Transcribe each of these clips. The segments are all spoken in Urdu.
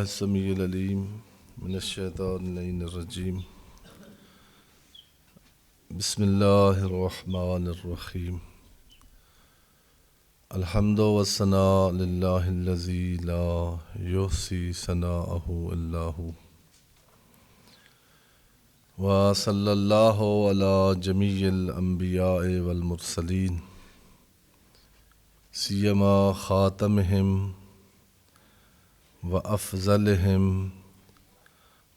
السمیع العلیم من الشیطان اللعین الرجیم بسم اللہ الرحمن الرحیم الحمد والثناء للہ الذی لا یحصی ثناءہ الا ہو وصلی اللہ علی جمیع الانبیاء والمرسلین سیما خاتمہم وافضلہم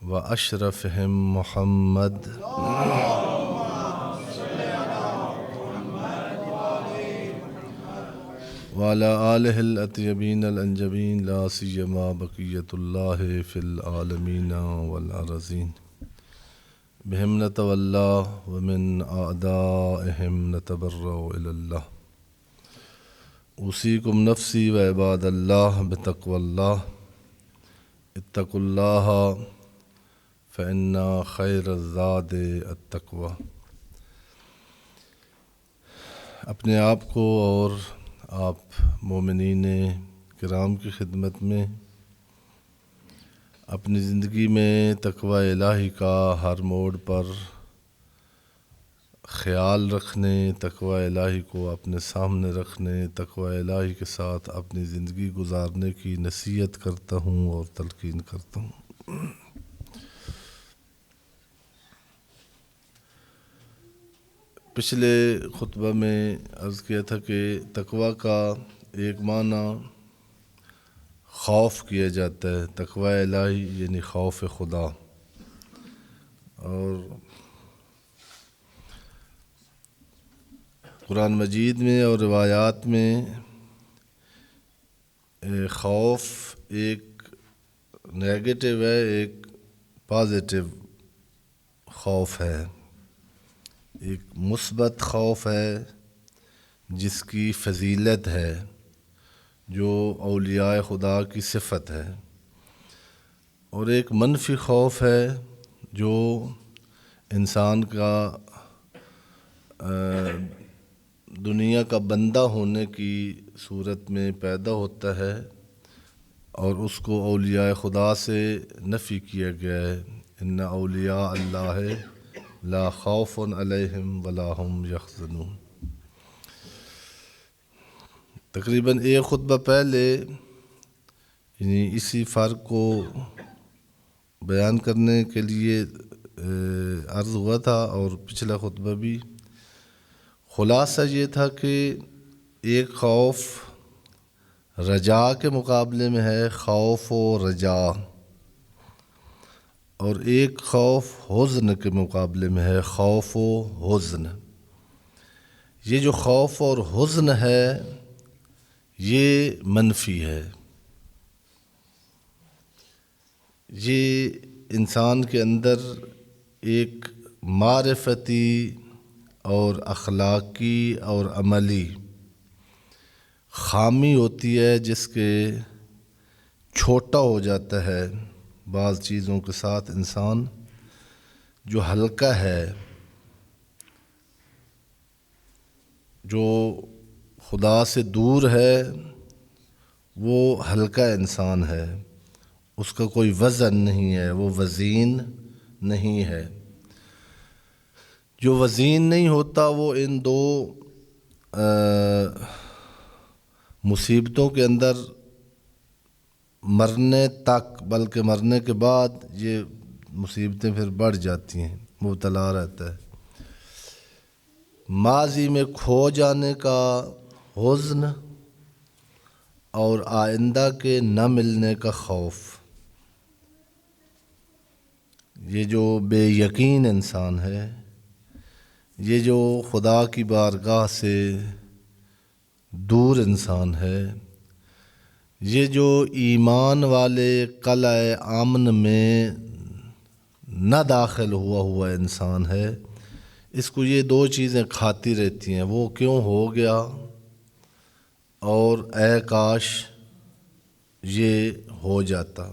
واشرفہم محمد وعلی آلہ الاطیبین الانجبین لا سیما بقیۃ اللہ فی العالمین والارضین بہم نتولی ومن اعدائہم نتبرأ الی اللہ اوصیکم نفسی و عباد اللہ بتقوی اللہ اتقوا اللہ فإن خیر الزاد التقوی۔ اپنے آپ کو اور آپ مومنین کرام کی خدمت میں اپنی زندگی میں تقوی الہی کا ہر موڑ پر خیال رکھنے، تقوی الہی کو اپنے سامنے رکھنے، تقوی الہی کے ساتھ اپنی زندگی گزارنے کی نصیحت کرتا ہوں اور تلقین کرتا ہوں۔ پچھلے خطبہ میں عرض کیا تھا کہ تقوی کا ایک معنی خوف کیا جاتا ہے، تقوی الہی یعنی خوف خدا، اور قرآن مجید میں اور روایات میں خوف ایک نیگیٹو ہے، ایک پازیٹیو خوف ہے، ایک مثبت خوف ہے جس کی فضیلت ہے، جو اولیاء خدا کی صفت ہے، اور ایک منفی خوف ہے جو انسان کا دنیا کا بندہ ہونے کی صورت میں پیدا ہوتا ہے، اور اس کو اولیاء خدا سے نفی کیا گیا ہے۔ ان اولیاء اللہ لا خوف علیہم ولا هم یحزنون۔ تقریباً ایک خطبہ پہلے یعنی اسی فرق کو بیان کرنے کے لیے عرض ہوا تھا، اور پچھلا خطبہ بھی خلاصہ یہ تھا کہ ایک خوف رجا کے مقابلے میں ہے، خوف و رجا، اور ایک خوف حزن کے مقابلے میں ہے، خوف و حزن۔ یہ جو خوف اور حزن ہے یہ منفی ہے، یہ انسان کے اندر ایک معرفتی اور اخلاقی اور عملی خامی ہوتی ہے، جس کے چھوٹا ہو جاتا ہے بعض چیزوں کے ساتھ انسان، جو ہلکا ہے، جو خدا سے دور ہے، وہ ہلکا انسان ہے، اس کا کوئی وزن نہیں ہے، وہ وزین نہیں ہے۔ جو وزین نہیں ہوتا وہ ان دو مصیبتوں کے اندر مرنے تک، بلکہ مرنے کے بعد یہ مصیبتیں پھر بڑھ جاتی ہیں، مبتلا رہتا ہے۔ ماضی میں کھو جانے کا حزن اور آئندہ کے نہ ملنے کا خوف۔ یہ جو بے یقین انسان ہے، یہ جو خدا کی بارگاہ سے دور انسان ہے، یہ جو ایمان والے قلعہ امن میں نہ داخل ہوا انسان ہے، اس کو یہ دو چیزیں کھاتی رہتی ہیں، وہ کیوں ہو گیا اور اے کاش یہ ہو جاتا۔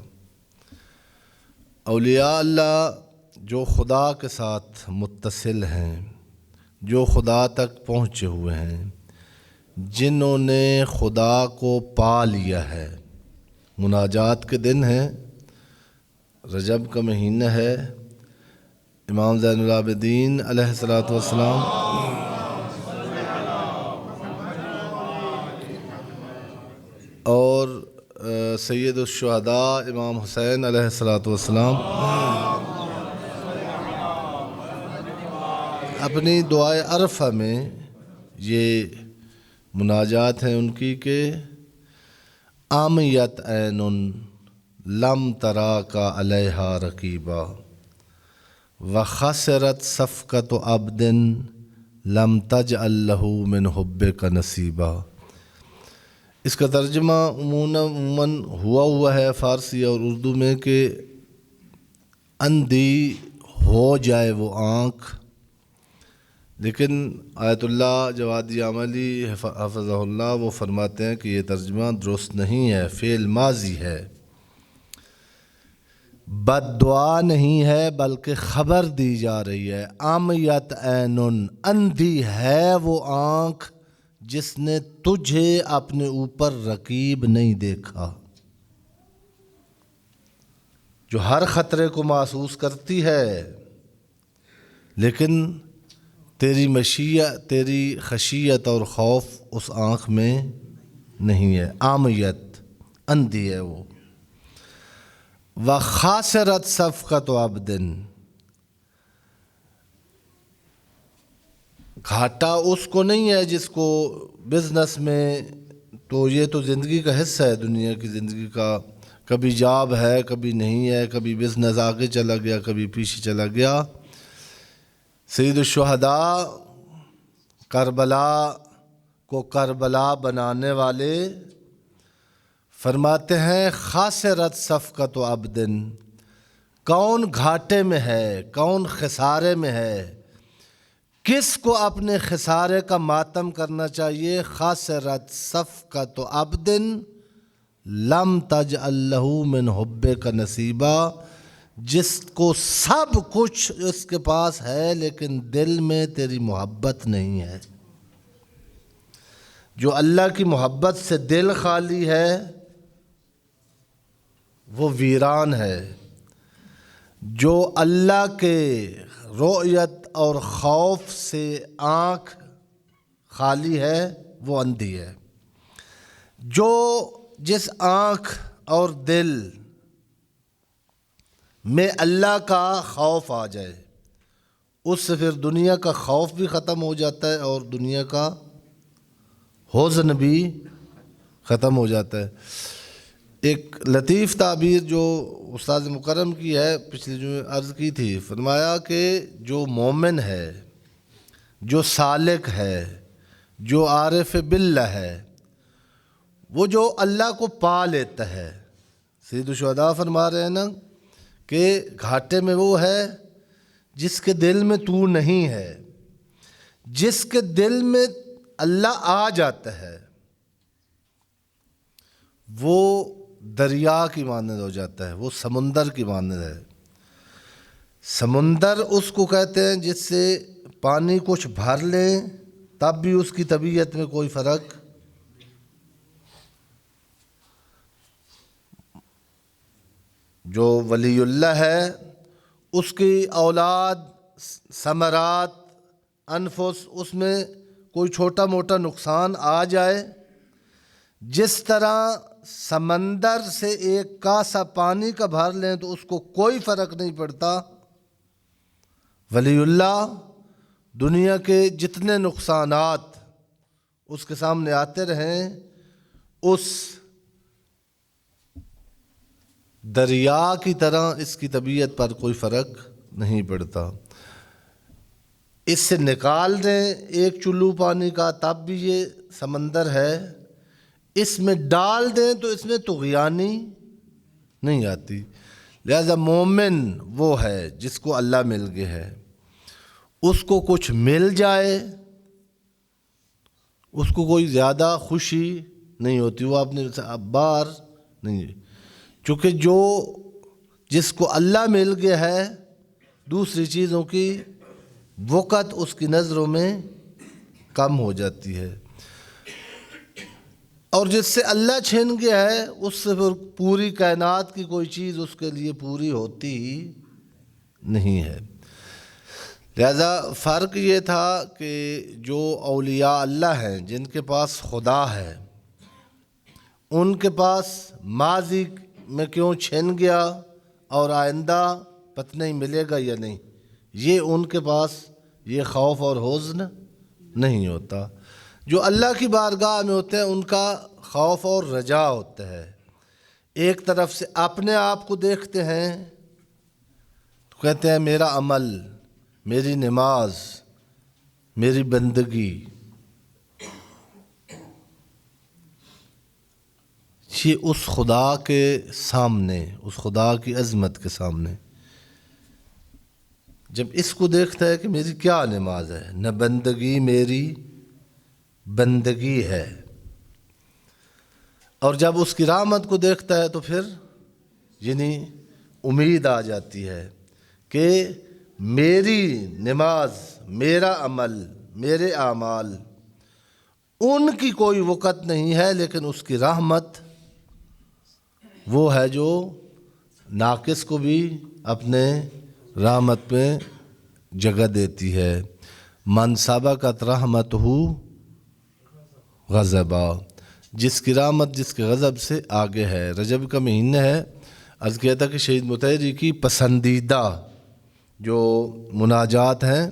اولیاء اللہ جو خدا کے ساتھ متصل ہیں، جو خدا تک پہنچے ہوئے ہیں، جنہوں نے خدا کو پا لیا ہے، مناجات کے دن ہیں، رجب کا مہینہ ہے، امام زین العابدین علیہ الصلوۃ والسلام اور سید الشہداء امام حسین علیہ الصلوۃ والسلام اپنی دعائے عرفہ میں یہ مناجات ہیں ان کی کہ عامیت عین لم ترا کا علیہا رقیبا وخسرت صفقۃ عبد لم تجعل لہ من حبک نصیبا۔ اس کا ترجمہ عموماً ہوا ہے فارسی اور اردو میں کہ اندھی ہو جائے وہ آنکھ، لیکن آیت اللہ جوادی عملی حفظہ اللہ وہ فرماتے ہیں کہ یہ ترجمہ درست نہیں ہے، فعل ماضی ہے، بد دعا نہیں ہے بلکہ خبر دی جا رہی ہے۔ عامیت عین، اندھی ہے وہ آنکھ جس نے تجھے اپنے اوپر رقیب نہیں دیکھا، جو ہر خطرے کو محسوس کرتی ہے لیکن تیری خشیت اور خوف اس آنکھ میں نہیں ہے۔ عامیت، اندھی ہے وہ۔ وخاسرت صفقۃ عبد، گھاٹا اس کو نہیں ہے جس کو بزنس میں، تو یہ تو زندگی کا حصہ ہے، دنیا کی زندگی کا، کبھی جاب ہے کبھی نہیں ہے، کبھی بزنس آگے چلا گیا کبھی پیچھے چلا گیا۔ سید الشہداء کربلا کو کربلا بنانے والے فرماتے ہیں خاسرت صفقۃ عبد، کون گھاٹے میں ہے، کون خسارے میں ہے، کس کو اپنے خسارے کا ماتم کرنا چاہیے؟ خاسرت صفقۃ عبد لم تجعل لہ من حبک نصیبا، جس کو سب کچھ اس کے پاس ہے لیکن دل میں تیری محبت نہیں ہے۔ جو اللہ کی محبت سے دل خالی ہے وہ ویران ہے، جو اللہ کے رؤیت اور خوف سے آنکھ خالی ہے وہ اندھی ہے۔ جس آنکھ اور دل میں اللہ کا خوف آ جائے اس سے پھر دنیا کا خوف بھی ختم ہو جاتا ہے اور دنیا کا حزن بھی ختم ہو جاتا ہے۔ ایک لطیف تعبیر جو استاد مکرم کی ہے، پچھلی جو عرض کی تھی، فرمایا کہ جو مومن ہے، جو سالک ہے، جو عارف باللہ ہے، وہ جو اللہ کو پا لیتا ہے، سید الشہداء فرما رہے ہیں نا کہ گھاٹے میں وہ ہے جس کے دل میں تو نہیں ہے، جس کے دل میں اللہ آ جاتا ہے وہ دریا کی مانند ہو جاتا ہے، وہ سمندر کی مانند ہے۔ سمندر اس کو کہتے ہیں جس سے پانی کچھ بھر لیں تب بھی اس کی طبیعت میں کوئی فرق جو ولی اللہ ہے اس کی اولاد، ثمرات، انفس، اس میں کوئی چھوٹا موٹا نقصان آ جائے، جس طرح سمندر سے ایک کاسا پانی کا بھر لیں تو اس کو کوئی فرق نہیں پڑتا، ولی اللہ دنیا کے جتنے نقصانات اس کے سامنے آتے رہیں اس دریا کی طرح اس کی طبیعت پر کوئی فرق نہیں پڑتا۔ اس سے نکال دیں ایک چلو پانی کا تب بھی یہ سمندر ہے، اس میں ڈال دیں تو اس میں طغیانی نہیں آتی۔ لہذا مومن وہ ہے جس کو اللہ مل گیا ہے، اس کو کچھ مل جائے اس کو کوئی زیادہ خوشی نہیں ہوتی، وہ اپنے بار نہیں، چونکہ جس کو اللہ مل گیا ہے دوسری چیزوں کی وقت اس کی نظروں میں کم ہو جاتی ہے۔ اور جس سے اللہ چھن گیا ہے اس سے پھر پوری کائنات کی کوئی چیز اس کے لیے پوری ہوتی ہی نہیں ہے۔ لہذا فرق یہ تھا کہ جو اولیاء اللہ ہیں جن کے پاس خدا ہے، ان کے پاس ماضی میں کیوں چھن گیا اور آئندہ پتہ نہیں ملے گا یا نہیں، یہ ان کے پاس یہ خوف اور حزن نہیں ہوتا۔ جو اللہ کی بارگاہ میں ہوتے ہیں ان کا خوف اور رجا ہوتا ہے۔ ایک طرف سے اپنے آپ کو دیکھتے ہیں تو کہتے ہیں میرا عمل، میری نماز، میری بندگی، یہ اس خدا کے سامنے، اس خدا کی عظمت کے سامنے جب اس کو دیکھتا ہے کہ میری کیا نماز ہے، نہ بندگی میری بندگی ہے، اور جب اس کی رحمت کو دیکھتا ہے تو پھر یعنی امید آ جاتی ہے کہ میری نماز، میرا عمل، میرے اعمال ان کی کوئی وقت نہیں ہے، لیکن اس کی رحمت وہ ہے جو ناقص کو بھی اپنے رحمت میں جگہ دیتی ہے۔ من سبقت رحمتہ غضبا، جس کی رحمت جس کے غضب سے آگے ہے۔ رجب کا مہینہ ہے، عرض کیا تھا کہ شہید مطہری کی پسندیدہ جو مناجات ہیں،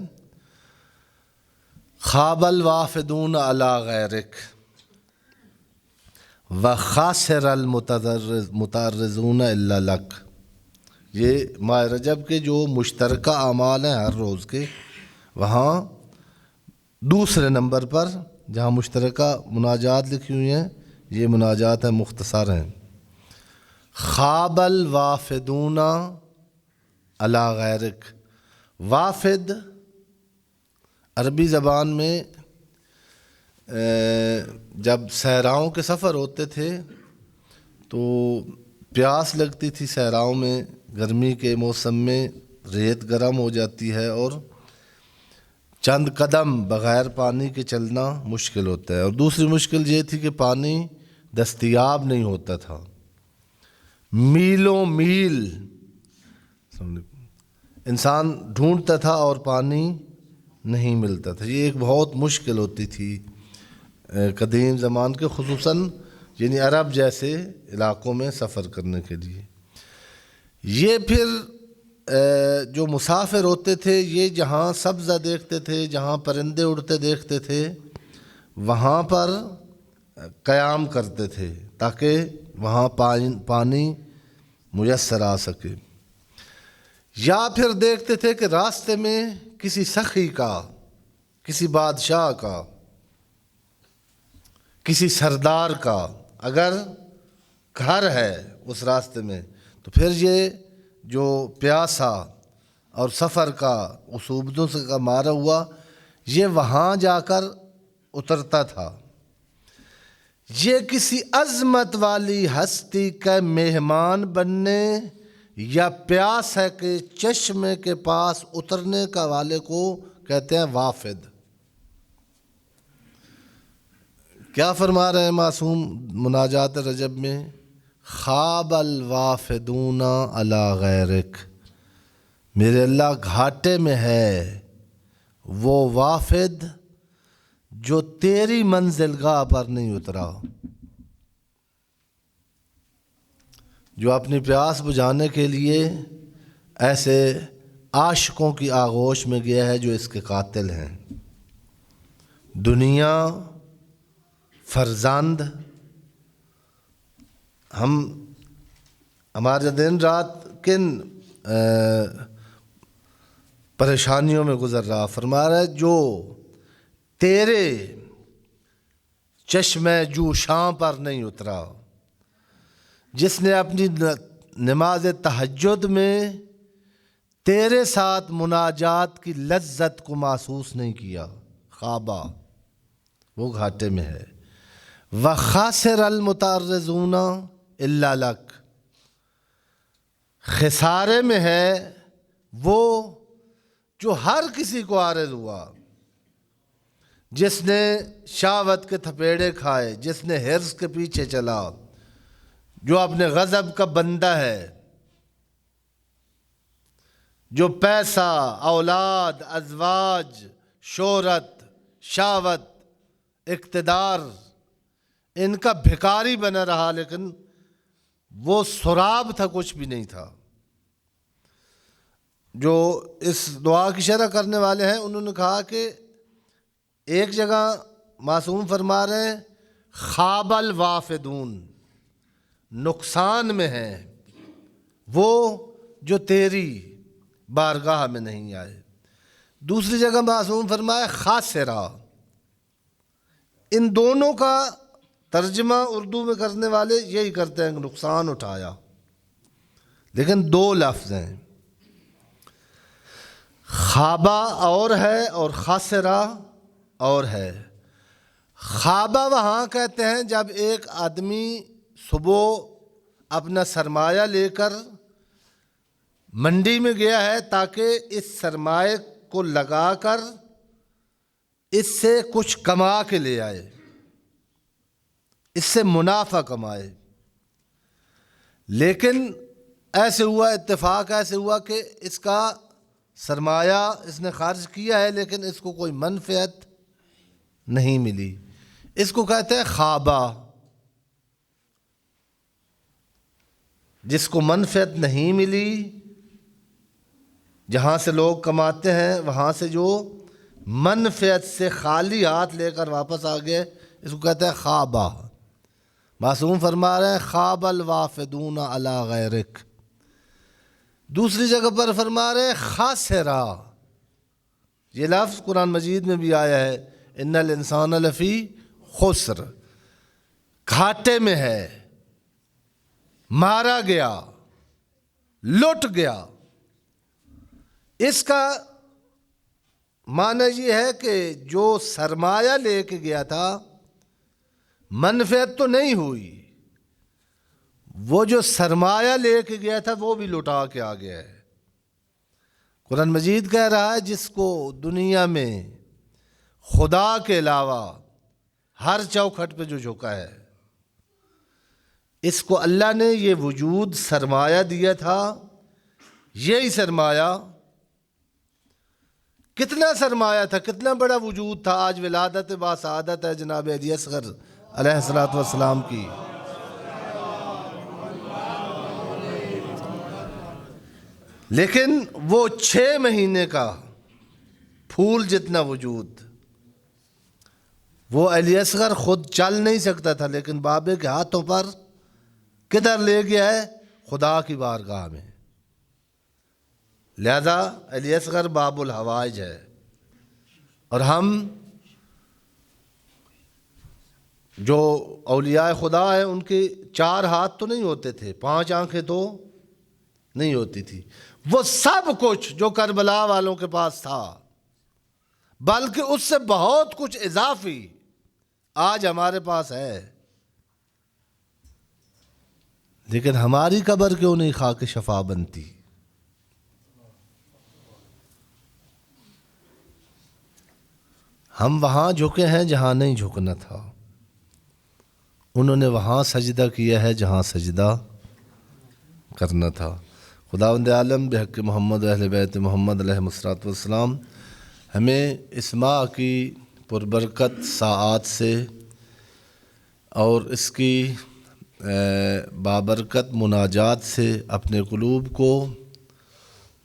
خواب الوافدون علی غیرک وخاسر المتعرضون الا لک، یہ ماہ رجب کے جو مشترکہ اعمال ہیں ہر روز کے، وہاں دوسرے نمبر پر جہاں مشترکہ مناجات لکھی ہوئی ہیں، یہ مناجات ہیں، مختصر ہیں۔ خواب الوافدون علی غیرک، وافد عربی زبان میں جب صحراؤں کے سفر ہوتے تھے تو پیاس لگتی تھی، صحراؤں میں گرمی کے موسم میں ریت گرم ہو جاتی ہے اور چند قدم بغیر پانی کے چلنا مشکل ہوتا ہے، اور دوسری مشکل یہ تھی کہ پانی دستیاب نہیں ہوتا تھا، میلوں میل انسان ڈھونڈتا تھا اور پانی نہیں ملتا تھا۔ یہ ایک بہت مشکل ہوتی تھی قدیم زمان کے، خصوصاً یعنی عرب جیسے علاقوں میں سفر کرنے کے لیے۔ یہ پھر جو مسافر ہوتے تھے یہ جہاں سبزہ دیکھتے تھے، جہاں پرندے اڑتے دیکھتے تھے، وہاں پر قیام کرتے تھے تاکہ وہاں پانی میسر آ سکے، یا پھر دیکھتے تھے کہ راستے میں کسی سخی کا، کسی بادشاہ کا، کسی سردار کا اگر گھر ہے اس راستے میں تو پھر یہ جو پیاسا اور سفر کا اصوبتوں سے کا مارا ہوا یہ وہاں جا کر اترتا تھا۔ یہ کسی عظمت والی ہستی کا مہمان بننے یا پیاس ہے کہ چشمے کے پاس اترنے کا والے کو کہتے ہیں وافد۔ کیا فرما رہے ہیں معصوم مناجات رجب میں؟ خواب الوافدون علی غیرک، میرے اللہ گھاٹے میں ہے وہ وافد جو تیری منزلگاہ پر نہیں اترا، جو اپنی پیاس بجھانے کے لیے ایسے عاشقوں کی آغوش میں گیا ہے جو اس کے قاتل ہیں۔ دنیا، فرزند، ہمارے دن رات کن پریشانیوں میں گزر رہا، فرما رہا ہے جو تیرے چشمِ جوشاں پر نہیں اترا، جس نے اپنی نماز تہجد میں تیرے ساتھ مناجات کی لذت کو محسوس نہیں کیا، خوابہ وہ گھاٹے میں ہے۔ وَخَاسِرَ الْمُتَعَرِّضُونَ إِلَّا لَكَ، خسارے میں ہے وہ جو ہر کسی کو عارض ہوا، جس نے شہوت کے تھپیڑے کھائے، جس نے حرص کے پیچھے چلا، جو اپنے غضب کا بندہ ہے، جو پیسہ، اولاد، ازواج، شہرت، شہوت، اقتدار، ان کا بھکاری بنا رہا، لیکن وہ سراب تھا، کچھ بھی نہیں تھا۔ جو اس دعا کی شرح کرنے والے ہیں انہوں نے کہا کہ ایک جگہ معصوم فرما رہے ہیں خواب الوافدون، نقصان میں ہیں وہ جو تیری بارگاہ میں نہیں آئے۔ دوسری جگہ معصوم فرمایا خاسرہ۔ ان دونوں کا ترجمہ اردو میں کرنے والے یہی کرتے ہیں کہ نقصان اٹھایا، لیکن دو لفظ ہیں، خوابہ اور ہے اور خاسرہ اور ہے۔ خوابہ وہاں کہتے ہیں جب ایک آدمی صبح اپنا سرمایہ لے کر منڈی میں گیا ہے تاکہ اس سرمایہ کو لگا کر اس سے کچھ کما کے لے آئے، اس سے منافع کمائے، لیکن ایسے ہوا، اتفاق ایسے ہوا کہ اس کا سرمایہ اس نے خرچ کیا ہے لیکن اس کو کوئی منفعت نہیں ملی۔ اس کو کہتے ہیں خوابہ، جس کو منفعت نہیں ملی، جہاں سے لوگ کماتے ہیں وہاں سے جو منفعت سے خالی ہاتھ لے کر واپس آ گئے، اس کو کہتے ہیں خوابہ۔ معصوم فرما رہے ہیں خواب الوافدون علی غیرک۔ دوسری جگہ پر فرما رہے ہیں خاسرہ۔ یہ لفظ قرآن مجید میں بھی آیا ہے، ان الانسان لفی خسر، گھاٹے میں ہے، مارا گیا، لٹ گیا۔ اس کا معنی یہ ہے کہ جو سرمایہ لے کے گیا تھا منفعت تو نہیں ہوئی، وہ جو سرمایہ لے کے گیا تھا وہ بھی لٹا کے آ گیا ہے۔ قرآن مجید کہہ رہا ہے جس کو دنیا میں خدا کے علاوہ ہر چوکھٹ پہ جو جھکا ہے، اس کو اللہ نے یہ وجود سرمایہ دیا تھا۔ یہی سرمایہ کتنا سرمایہ تھا، کتنا بڑا وجود تھا، آج ولادت با سعادت ہے جناب علی اصغر علیہ الصلوۃ والسلام کی۔ لیکن وہ 6 مہینے کا پھول جتنا وجود، وہ علی اصغر خود چل نہیں سکتا تھا، لیکن بابے کے ہاتھوں پر کدھر لے گیا ہے؟ خدا کی بارگاہ میں۔ لہذا علی اصغر باب الحوائج ہے، اور ہم جو اولیاء خدا ہیں ان کے 4 ہاتھ تو نہیں ہوتے تھے، 5 آنکھیں تو نہیں ہوتی تھی، وہ سب کچھ جو کربلا والوں کے پاس تھا بلکہ اس سے بہت کچھ اضافی آج ہمارے پاس ہے، لیکن ہماری قبر کیوں نہیں خاک شفا بنتی؟ ہم وہاں جھکے ہیں جہاں نہیں جھکنا تھا، انہوں نے وہاں سجدہ کیا ہے جہاں سجدہ کرنا تھا۔ خداوند عالم بحق محمد اہل بیت محمد علیہ الصلوۃ والسلام ہمیں اس ماہ کی پربرکت ساعات سے اور اس کی بابرکت مناجات سے اپنے قلوب کو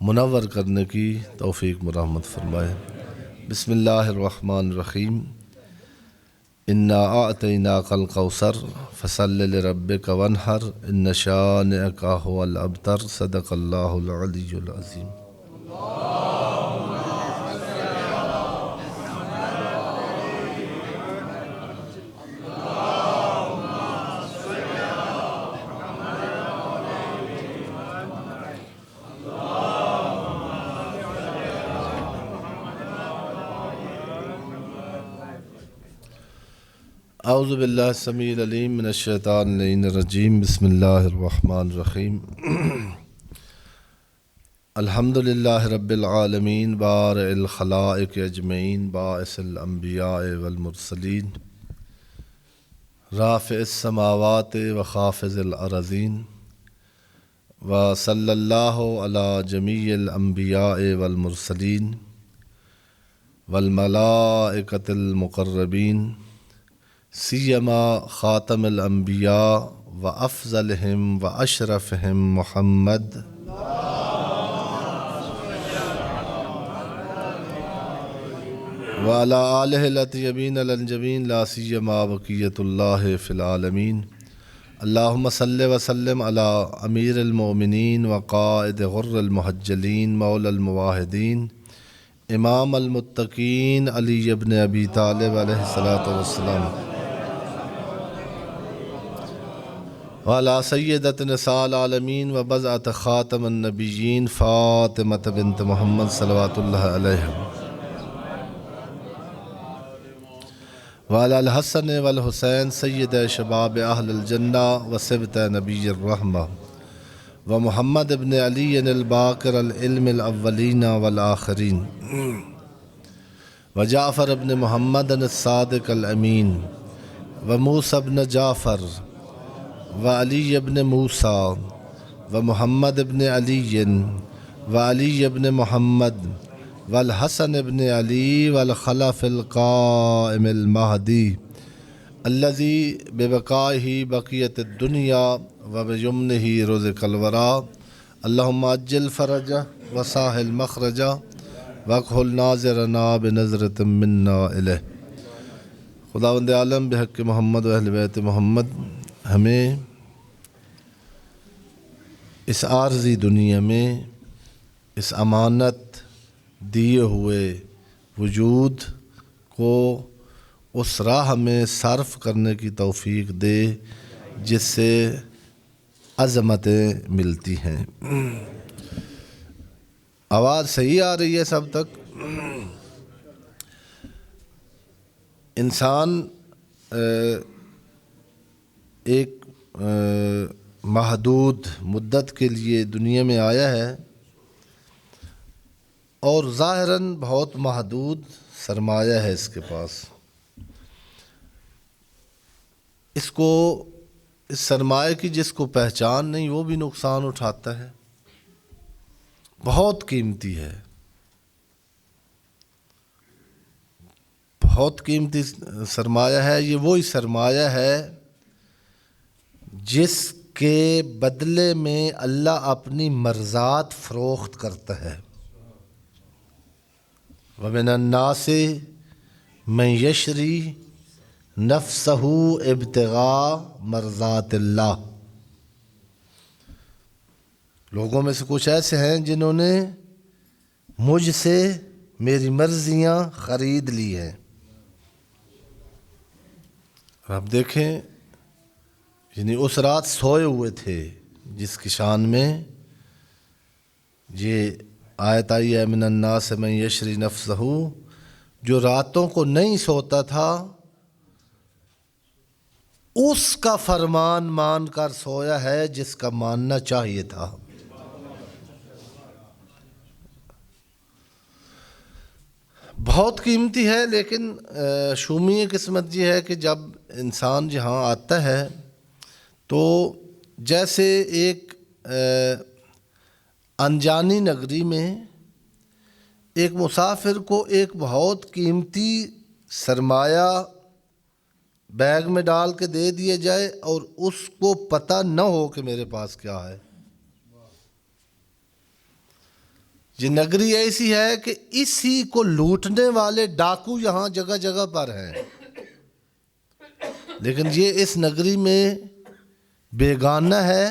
منور کرنے کی توفیق مرحمت فرمائے۔ بسم اللہ الرحمن الرحیم۔ انا اعطیناک الکوثر فصل لربک وانحر ان شانئک هو الابتر۔ صدق اللہ العلی العظیم۔ اعوذ باللہ السمیع العلیم من الشیطان اللعین الرجیم۔ بسم اللہ الرحمن الرحیم۔ الحمد للہ رب العالمین بارئ الخلائق اجمعین باعث الانبیاء والمرسلین رافع السماوات و خافض الارضین و صلی اللہ علی جمیع الانبیاء والمرسلین والملائکۃ المقربین سیما خاتم الانبیاء و افضلہم و اشرفہم محمد وعلی آلہ الاطیبین الانجبین لا سیما بقیۃ اللہ فی العالمین اللہم صلی وسلم علی امیر المؤمنین وقائد غر المحجلین مولا المواحدین امام المتقین علی ابن ابی طالب علیہ الصلاۃ والسلام وعلی سیدۃ نساء العالمین و بضعۃ خاتم النبیین فاطمۃ بنت محمد صلوات اللہ علیہ وعلی الحسن والحسین سید شباب اہل الجنہ و صبط نبی الرحمہ و محمد ابن علی الباقر العلم الاولین والآخرین و جعفر ابن محمد الصادق الامین و موسیٰ ابن جعفر و علی ابن موسیٰ و محمد ابن علی و علی ابن محمد والحسن ابن علی والخلف القائم المہدی الذی ببقائہ بقیت الدنیا و بیمنہ رزق الورا اللہم عجل فرجہ وساہل مخرجہ واکحل ناظرنا بنظرۃ منا الیہ۔ خداوند عالم بحق محمد و اہل بیت محمد ہمیں اس عارضی دنیا میں اس امانت دیے ہوئے وجود کو اس راہ میں صرف کرنے کی توفیق دے جس سے عظمتیں ملتی ہیں۔ آواز صحیح آ رہی ہے سب تک؟ انسان ایک محدود مدت کے لیے دنیا میں آیا ہے اور ظاہراً بہت محدود سرمایہ ہے اس کے پاس۔ اس سرمایہ کی جس کو پہچان نہیں وہ بھی نقصان اٹھاتا ہے، بہت قیمتی ہے، بہت قیمتی سرمایہ ہے۔ یہ وہی سرمایہ ہے جس کے بدلے میں اللہ اپنی مرضات فروخت کرتا ہے۔ وَمِنَ النَّاسِ مَن يَشْرِي نَفْسَهُ ابْتِغَاءَ مَرْضَاتِ اللَّهِ۔ لوگوں میں سے کچھ ایسے ہیں جنہوں نے مجھ سے میری مرضیاں خرید لی ہیں۔ اب دیکھیں، یعنی اس رات سوئے ہوئے تھے جس کی شان میں یہ آیت آئی ہے من الناس من یشری نفسہ، جو راتوں کو نہیں سوتا تھا اس کا فرمان مان کر سویا ہے جس کا ماننا چاہیے تھا۔ بہت قیمتی ہے، لیکن شومی قسمت یہ ہے کہ جب انسان جہاں آتا ہے تو جیسے ایک انجانی نگری میں ایک مسافر کو ایک بہت قیمتی سرمایہ بیگ میں ڈال کے دے دیا جائے اور اس کو پتہ نہ ہو کہ میرے پاس کیا ہے۔ یہ نگری ایسی ہے کہ اسی کو لوٹنے والے ڈاکو یہاں جگہ جگہ پر ہیں، لیکن یہ اس نگری میں بیگانہ ہے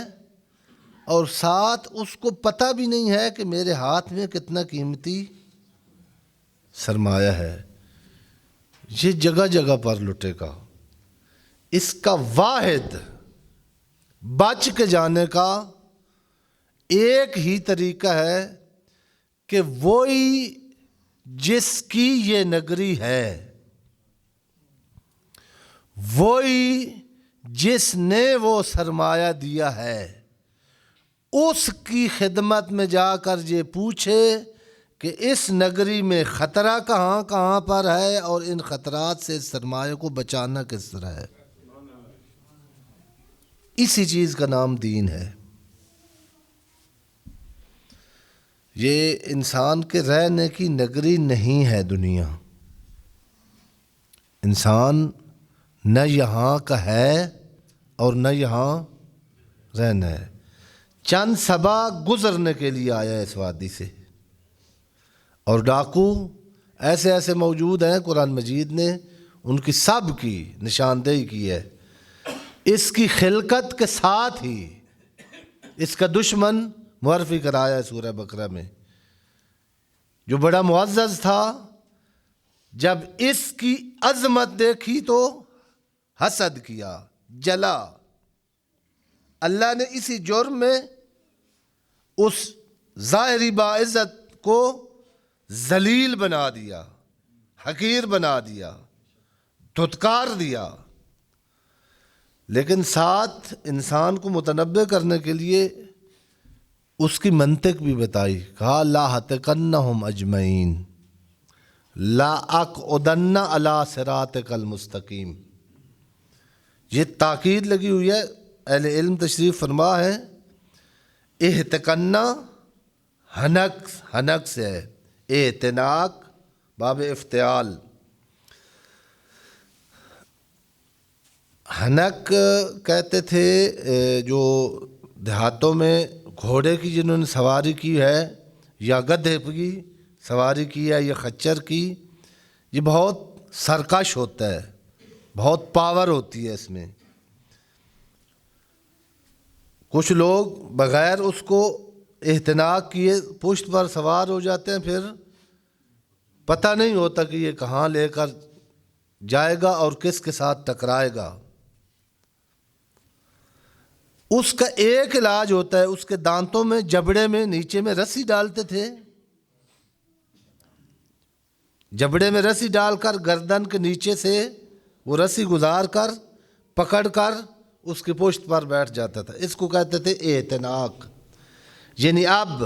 اور ساتھ اس کو پتہ بھی نہیں ہے کہ میرے ہاتھ میں کتنا قیمتی سرمایہ ہے۔ یہ جگہ جگہ پر لٹے گا۔ اس کا واحد بچ کے جانے کا ایک ہی طریقہ ہے کہ وہی جس کی یہ نگری ہے، وہی جس نے وہ سرمایہ دیا ہے، اس کی خدمت میں جا کر یہ پوچھے کہ اس نگری میں خطرہ کہاں کہاں پر ہے اور ان خطرات سے اس سرمایہ کو بچانا کس طرح ہے۔ اسی چیز کا نام دین ہے۔ یہ انسان کے رہنے کی نگری نہیں ہے دنیا۔ انسان نہ یہاں کا ہے اور نہ یہاں رہنا ہے، چند صبا گزرنے کے لیے آیا ہے اس وادی سے۔ اور ڈاکو ایسے ایسے موجود ہیں، قرآن مجید نے ان کی سب کی نشاندہی کی ہے۔ اس کی خلقت کے ساتھ ہی اس کا دشمن معرفی کرایا ہے سورہ بقرہ میں، جو بڑا معزز تھا، جب اس کی عظمت دیکھی تو حسد کیا، جلا۔ اللہ نے اسی جرم میں اس ظاہری باعزت کو ذلیل بنا دیا، حقیر بنا دیا، دھتکار دیا۔ لیکن ساتھ انسان کو متنبہ کرنے کے لیے اس کی منطق بھی بتائی، کہا لا احتقنہم اجمعین لا اقعدن علی صراطک المستقیم۔ یہ تاکید لگی ہوئی ہے، اہل علم تشریف فرما ہے۔ احتقنا حنک سے ہے، احتناق باب افتعال۔ حنک کہتے تھے جو دیہاتوں میں گھوڑے کی جنہوں نے سواری کی ہے، یا گدھے کی سواری کی ہے، یا خچر کی، یہ بہت سرکش ہوتا ہے، بہت پاور ہوتی ہے اس میں۔ کچھ لوگ بغیر اس کو احتناق کیے پشت پر سوار ہو جاتے ہیں، پھر پتہ نہیں ہوتا کہ یہ کہاں لے کر جائے گا اور کس کے ساتھ ٹکرائے گا۔ اس کا ایک علاج ہوتا ہے، اس کے دانتوں میں جبڑے میں نیچے میں رسی ڈالتے تھے، جبڑے میں رسی ڈال کر گردن کے نیچے سے وہ رسی گزار کر پکڑ کر اس کی پشت پر بیٹھ جاتا تھا۔ اس کو کہتے تھے احتناق۔ یعنی اب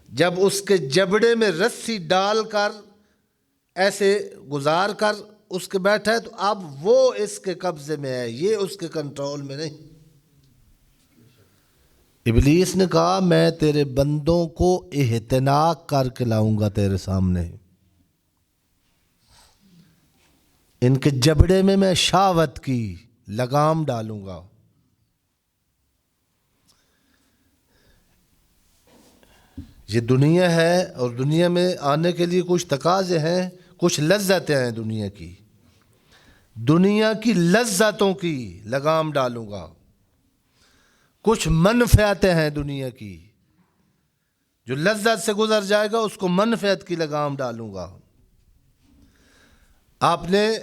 جب اس کے جبڑے میں رسی ڈال کر ایسے گزار کر اس کے بیٹھا ہے تو اب وہ اس کے قبضے میں ہے، یہ اس کے کنٹرول میں نہیں۔ ابلیس نے کہا میں تیرے بندوں کو احتناق کر کے لاؤں گا تیرے سامنے، ان کے جبڑے میں شہوت کی لگام ڈالوں گا۔ یہ دنیا ہے اور دنیا میں آنے کے لیے کچھ تقاضے ہیں، کچھ لذتیں ہیں دنیا کی۔ دنیا کی لذتوں کی لگام ڈالوں گا، کچھ منفعتیں ہیں دنیا کی، جو لذت سے گزر جائے گا اس کو منفعت کی لگام ڈالوں گا۔ آپ نے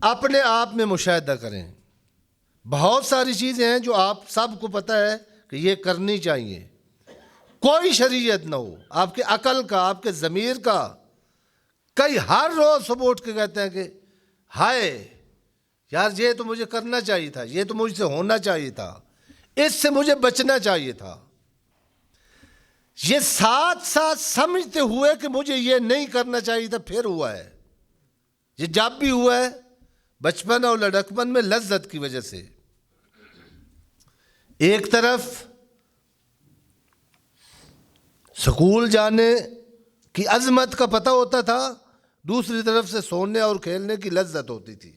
اپنے آپ میں مشاہدہ کریں، بہت ساری چیزیں ہیں جو آپ سب کو پتہ ہے کہ یہ کرنی چاہیے، کوئی شریعت نہ ہو، آپ کے عقل کا، آپ کے ضمیر کا، کئی ہر روز صبح اٹھ کے کہتے ہیں کہ ہائے یار یہ تو مجھے کرنا چاہیے تھا، یہ تو مجھ سے ہونا چاہیے تھا، اس سے مجھے بچنا چاہیے تھا۔ یہ ساتھ ساتھ سمجھتے ہوئے کہ مجھے یہ نہیں کرنا چاہیے تھا پھر ہوا ہے۔ یہ جب بھی ہوا ہے بچپن اور لڑکپن میں لذت کی وجہ سے۔ ایک طرف سکول جانے کی عظمت کا پتہ ہوتا تھا، دوسری طرف سے سونے اور کھیلنے کی لذت ہوتی تھی۔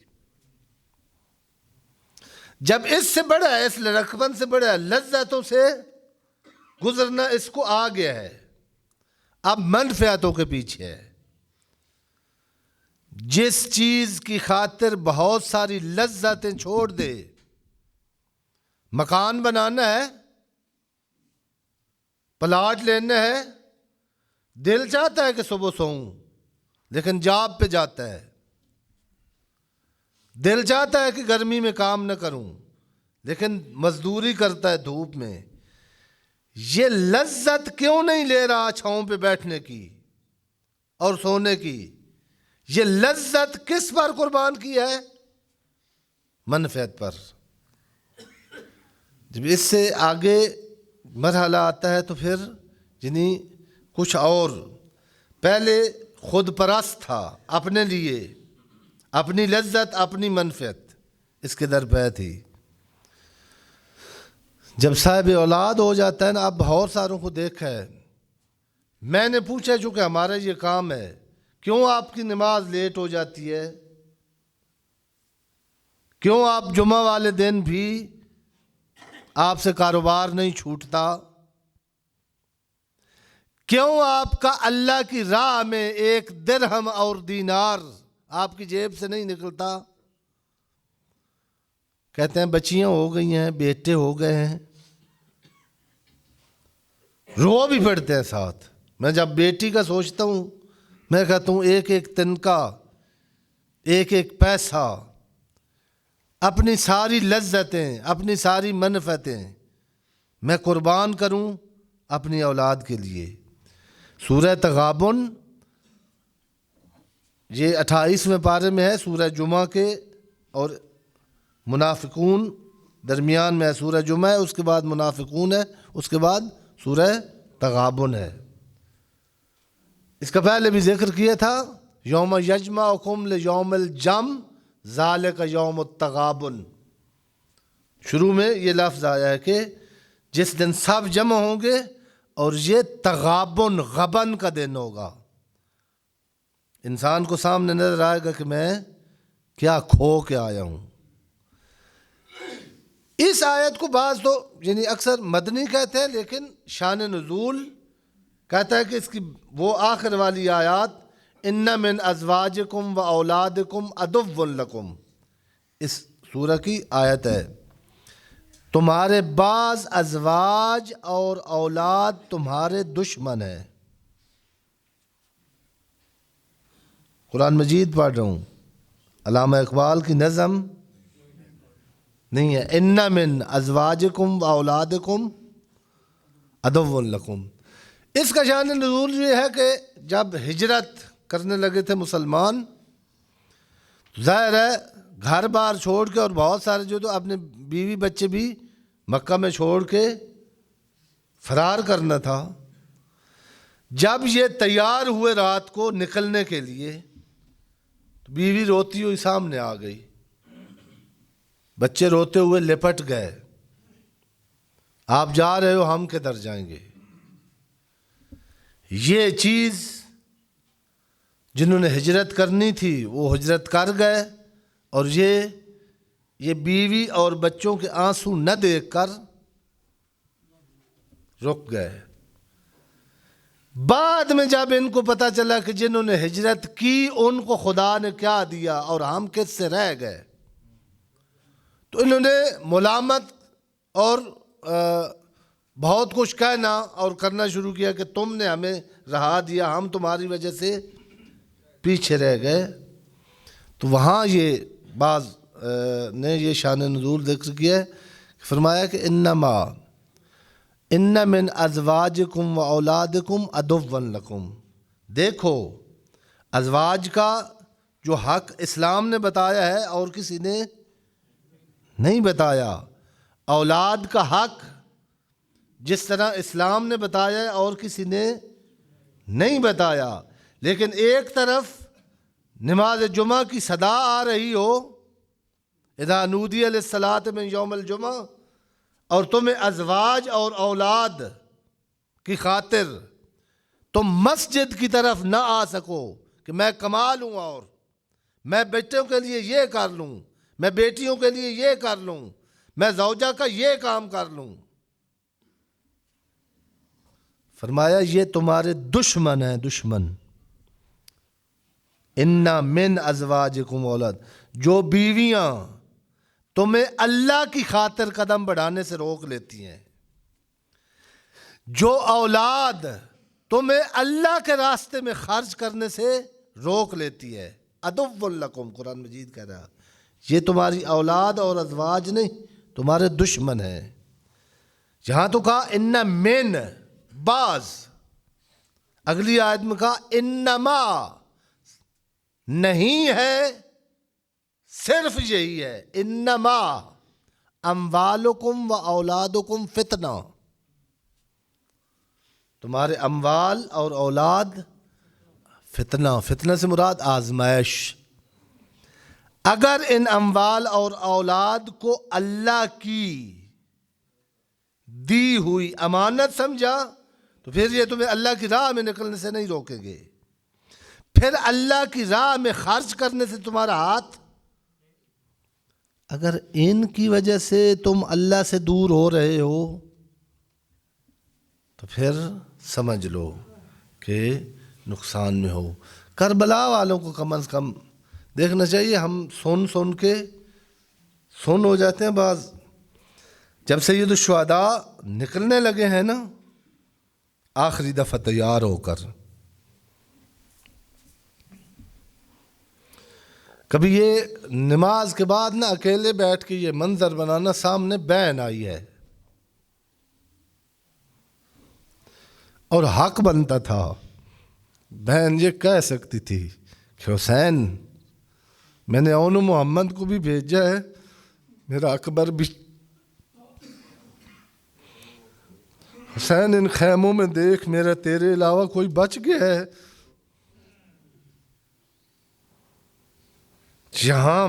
جب اس سے بڑا ہے، اس لڑکپن سے بڑا ہے، لذتوں سے گزرنا اس کو آ گیا ہے، اب منفعتوں کے پیچھے ہے۔ جس چیز کی خاطر بہت ساری لذتیں چھوڑ دے، مکان بنانا ہے، پلاٹ لینا ہے، دل چاہتا ہے کہ صبح سوؤں لیکن جاب پہ جاتا ہے، دل چاہتا ہے کہ گرمی میں کام نہ کروں لیکن مزدوری کرتا ہے دھوپ میں۔ یہ لذت کیوں نہیں لے رہا چھاؤں پہ بیٹھنے کی اور سونے کی؟ یہ لذت کس پر قربان کی ہے؟ منفعت پر۔ جب اس سے آگے مرحلہ آتا ہے تو پھر یعنی کچھ اور، پہلے خود پرست تھا، اپنے لیے، اپنی لذت، اپنی منفعت اس کے در پہ تھی۔ جب صاحب اولاد ہو جاتا ہے نا، اب بہت ساروں کو دیکھا ہے، میں نے پوچھا چونکہ ہمارا یہ کام ہے، کیوں آپ کی نماز لیٹ ہو جاتی ہے؟ کیوں آپ جمعہ والے دن بھی آپ سے کاروبار نہیں چھوٹتا؟ کیوں آپ کا اللہ کی راہ میں ایک درہم اور دینار آپ کی جیب سے نہیں نکلتا؟ کہتے ہیں بچیاں ہو گئی ہیں، بیٹے ہو گئے ہیں، رو بھی پڑتے ہیں ساتھ۔ میں جب بیٹی کا سوچتا ہوں، میں کہتا ہوں ایک ایک تنکا، ایک ایک پیسہ، اپنی ساری لذتیں، اپنی ساری منفعتیں میں قربان کروں اپنی اولاد کے لیے۔ سورہ تغابن یہ 28ویں پارے میں ہے، سورہ جمعہ کے اور منافقون درمیان میں ہے۔ سورہ جمعہ ہے، اس کے بعد منافقون ہے، اس کے بعد سورہ تغابن ہے۔ اس کا پہلے بھی ذکر کیا تھا، یوم یجمعکم لیوم الجمع ذالک یوم التغابن۔ شروع میں یہ لفظ آیا ہے کہ جس دن سب جمع ہوں گے اور یہ تغابن، غبن کا دن ہوگا۔ انسان کو سامنے نظر آئے گا کہ میں کیا کھو کے آیا ہوں۔ اس آیت کو بعض تو یعنی اکثر مدنی کہتے ہیں، لیکن شان نزول کہتا ہے کہ اس کی وہ آخر والی آیات، ان من ازواجکم و اولادکم عدو لکم، اس سورہ کی آیت ہے، تمہارے بعض ازواج اور اولاد تمہارے دشمن ہیں۔ قرآن مجید پڑھ رہا ہوں، علامہ اقبال کی نظم نہیں ہے، ان من ازواجکم و اولادکم عدو لکم۔ اس کا شان نزول یہ ہے کہ جب ہجرت کرنے لگے تھے مسلمان، ظاہر ہے گھر بار چھوڑ کے، اور بہت سارے جو تو اپنے بیوی بچے بھی مکہ میں چھوڑ کے فرار کرنا تھا۔ جب یہ تیار ہوئے رات کو نکلنے کے لیے، بیوی روتی ہوئی سامنے آ گئی، بچے روتے ہوئے لپٹ گئے، آپ جا رہے ہو، ہم کدھر جائیں گے؟ یہ چیز جنہوں نے ہجرت کرنی تھی وہ ہجرت کر گئے، اور یہ بیوی اور بچوں کے آنسو نہ دیکھ کر رک گئے۔ بعد میں جب ان کو پتہ چلا کہ جنہوں نے ہجرت کی ان کو خدا نے کیا دیا اور ہم کس سے رہ گئے، تو انہوں نے ملامت اور بہت کچھ کہنا اور کرنا شروع کیا کہ تم نے ہمیں رہا دیا، ہم تمہاری وجہ سے پیچھے رہ گئے۔ تو وہاں یہ بعض نے یہ شان نزول ذکر کیا ہے، فرمایا کہ ان من ازواجکم و اولادکم عدو لکم۔ دیکھو ازواج کا جو حق اسلام نے بتایا ہے اور کسی نے نہیں بتایا، اولاد کا حق جس طرح اسلام نے بتایا ہے اور کسی نے نہیں بتایا۔ لیکن ایک طرف نماز جمعہ کی صدا آ رہی ہو، اذا نودی للصلاۃ من یوم الجمعہ، اور تمہیں ازواج اور اولاد کی خاطر تم مسجد کی طرف نہ آ سکو کہ میں کما لوں، اور میں بیٹوں کے لیے یہ کر لوں، میں بیٹیوں کے لیے یہ کر لوں، میں زوجہ کا یہ کام کر لوں، فرمایا یہ تمہارے دشمن ہیں، دشمن۔ ان من ازواجکم اولاد، جو بیویاں تمہیں اللہ کی خاطر قدم بڑھانے سے روک لیتی ہیں، جو اولاد تمہیں اللہ کے راستے میں خرچ کرنے سے روک لیتی ہے، عدو لکم، قرآن مجید کہہ رہا یہ تمہاری اولاد اور ازواج نہیں، تمہارے دشمن ہیں۔ جہاں تو کہا ان من، بعض، اگلی آیت میں کہا انما، نہیں ہے، صرف یہی ہے، انما اموالکم و اولادکم فتنہ، تمہارے اموال اور اولاد فتنہ سے مراد آزمائش. اگر ان اموال اور اولاد کو اللہ کی دی ہوئی امانت سمجھا تو پھر یہ تمہیں اللہ کی راہ میں نکلنے سے نہیں روکیں گے. پھر اللہ کی راہ میں خرچ کرنے سے تمہارا ہاتھ، اگر ان کی وجہ سے تم اللہ سے دور ہو رہے ہو تو پھر سمجھ لو کہ نقصان میں ہو. کربلا والوں کو کم از کم دیکھنا چاہیے. ہم سن کے ہو جاتے ہیں بعض. جب سید الشہداء نکلنے لگے ہیں نا آخری دفعہ تیار ہو کر، کبھی یہ نماز کے بعد نا اکیلے بیٹھ کے یہ منظر بنانا، سامنے بہن آئی ہے اور حق بنتا تھا. بہن یہ کہہ سکتی تھی کہ حسین میں نے اون محمد کو بھی بھیجا ہے، میرا اکبر بھی. حسین ان خیموں میں دیکھ میرا تیرے علاوہ کوئی بچ گیا ہے؟ یہاں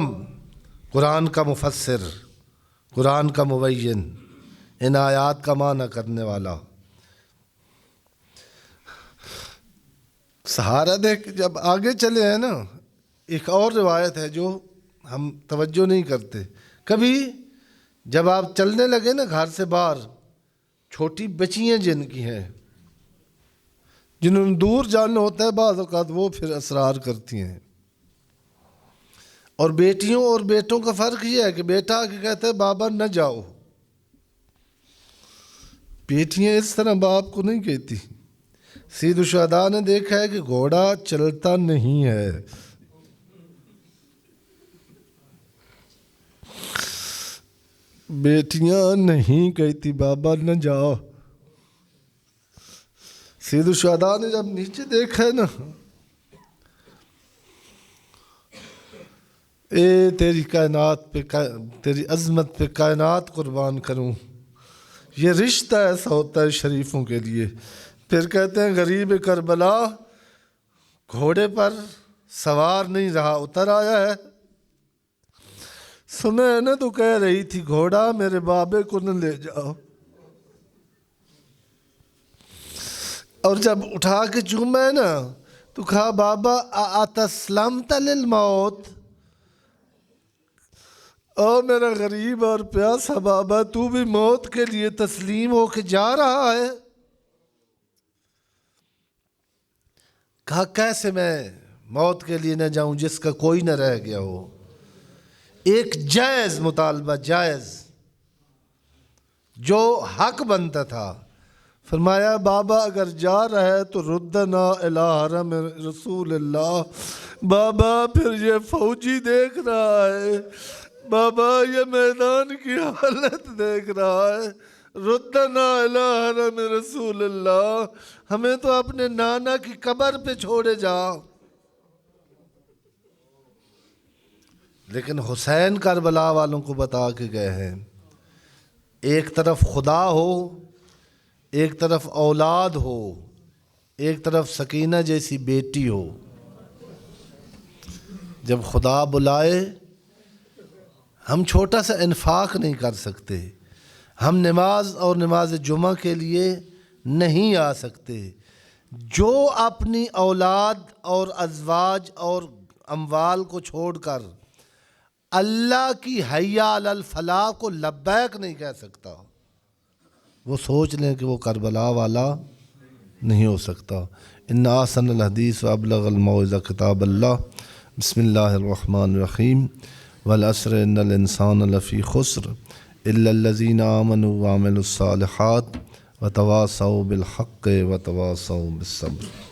قرآن کا مفسر، قرآن کا مبین، ان آیات کا معنی کرنے والا سہارا دیکھ جب آگے چلے ہیں نا. ایک اور روایت ہے جو ہم توجہ نہیں کرتے. کبھی جب آپ چلنے لگے نا گھر سے باہر، چھوٹی بچیاں جن کی ہیں، جنہوں نے دور جانا ہوتا ہے، بعض اوقات وہ پھر اسرار کرتی ہیں. اور بیٹیوں اور بیٹوں کا فرق یہ ہے کہ بیٹا آ کے کہتا ہے بابا نہ جاؤ، بیٹیاں اس طرح باپ کو نہیں کہتی. سید الشہداء نے دیکھا ہے کہ گھوڑا چلتا نہیں ہے، بیٹیاں نہیں کہتی بابا نہ جاؤ. سید الشہداء نے جب نیچے دیکھا ہے نا، اے تیری کائنات پہ، تیری عظمت پہ کائنات قربان کروں. یہ رشتہ ایسا ہوتا ہے شریفوں کے لیے. پھر کہتے ہیں غریب کربلا گھوڑے پر سوار نہیں رہا، اتر آیا ہے. سنا ہے نا تو کہہ رہی تھی گھوڑا میرے بابے کو نہ لے جاؤ. اور جب اٹھا کے چوما ہے نا تو کہا بابا اتسلمت للموت، او میرا غریب اور پیاسا بابا تو بھی موت کے لیے تسلیم ہو کے جا رہا ہے. کہا کیسے میں موت کے لیے نہ جاؤں جس کا کوئی نہ رہ گیا ہو. ایک جائز مطالبہ، جائز جو حق بنتا تھا. فرمایا بابا اگر جا رہا ہے تو ردنا الی حرم رسول اللہ. بابا پھر یہ فوجی دیکھ رہا ہے، بابا یہ میدان کی حالت دیکھ رہا ہے. ردنا الی حرم رسول اللہ، ہمیں تو اپنے نانا کی قبر پہ چھوڑے جا. لیکن حسین کربلا والوں کو بتا کے گئے ہیں ایک طرف خدا ہو، ایک طرف اولاد ہو، ایک طرف سکینہ جیسی بیٹی ہو. جب خدا بلائے ہم چھوٹا سا انفاق نہیں کر سکتے، ہم نماز اور نماز جمعہ کے لیے نہیں آ سکتے. جو اپنی اولاد اور ازواج اور اموال کو چھوڑ کر اللہ کی حی علی الفلاح کو لبیک نہیں کہہ سکتا، وہ سوچ لیں کہ وہ کربلا والا نہیں ہو سکتا. ان احسن الحدیث وابلغ الموعظہ کتاب اللہ. بسم اللہ الرحمن الرحیم. والعصر ان الانسان لفی خسر الا الذین آمنوا وعملوا الصالحات وتواصوا بالحق وتواصوا بالصبر.